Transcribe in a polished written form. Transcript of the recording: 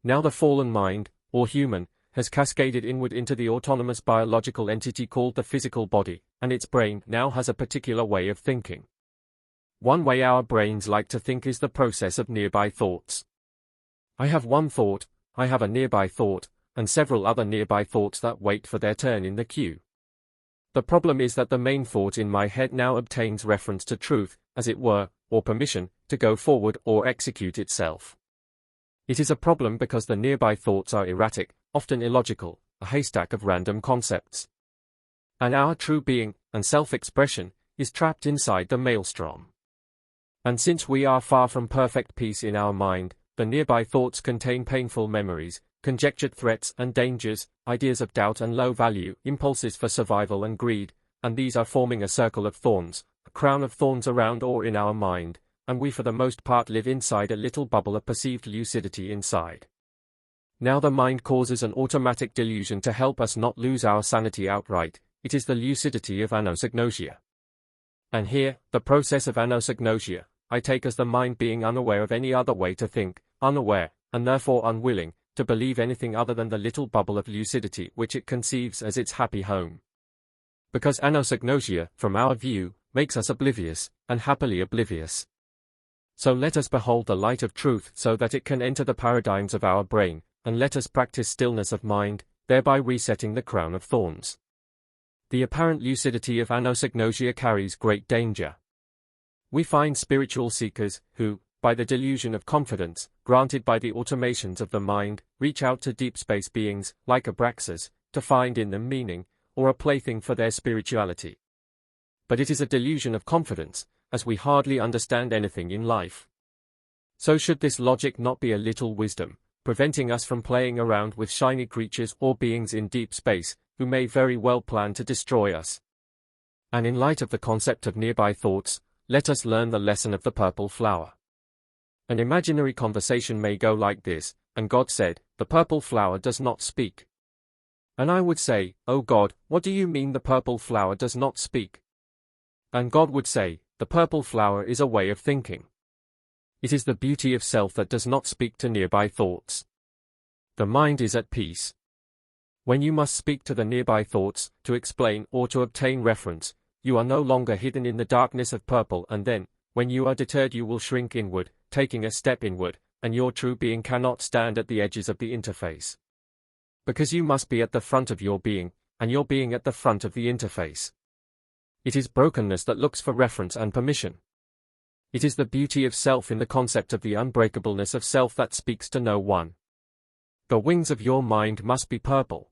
Now the fallen mind, or human, has cascaded inward into the autonomous biological entity called the physical body, and its brain now has a particular way of thinking. One way our brains like to think is the process of nearby thoughts. I have one thought, I have a nearby thought, and several other nearby thoughts that wait for their turn in the queue. The problem is that the main thought in my head now obtains reference to truth, as it were, or permission, to go forward or execute itself. It is a problem because the nearby thoughts are erratic, often illogical, a haystack of random concepts. And our true being, and self-expression, is trapped inside the maelstrom. And since we are far from perfect peace in our mind, the nearby thoughts contain painful memories, conjectured threats and dangers, ideas of doubt and low value, impulses for survival and greed, and these are forming a circle of thorns, a crown of thorns around or in our mind, and we for the most part live inside a little bubble of perceived lucidity inside. Now the mind causes an automatic delusion to help us not lose our sanity outright. It is the lucidity of anosognosia. And here, the process of anosognosia, I take as the mind being unaware of any other way to think, unaware, and therefore unwilling, to believe anything other than the little bubble of lucidity which it conceives as its happy home. Because anosognosia, from our view, makes us oblivious, and happily oblivious. So let us behold the light of truth so that it can enter the paradigms of our brain, and let us practice stillness of mind, thereby resetting the crown of thorns. The apparent lucidity of anosognosia carries great danger. We find spiritual seekers, who, by the delusion of confidence, granted by the automations of the mind, reach out to deep space beings, like Abraxas, to find in them meaning, or a plaything for their spirituality. But it is a delusion of confidence, as we hardly understand anything in life. So should this logic not be a little wisdom, preventing us from playing around with shiny creatures or beings in deep space, who may very well plan to destroy us? And in light of the concept of nearby thoughts, let us learn the lesson of the purple flower. An imaginary conversation may go like this, and God said, "The purple flower does not speak." And I would say, "Oh God, what do you mean the purple flower does not speak?" And God would say, "The purple flower is a way of thinking. It is the beauty of self that does not speak to nearby thoughts. The mind is at peace. When you must speak to the nearby thoughts, to explain or to obtain reference, you are no longer hidden in the darkness of purple, and then, when you are deterred, you will shrink inward, taking a step inward, and your true being cannot stand at the edges of the interface. Because you must be at the front of your being, and your being at the front of the interface. It is brokenness that looks for reference and permission. It is the beauty of self in the concept of the unbreakableness of self that speaks to no one. The wings of your mind must be purple.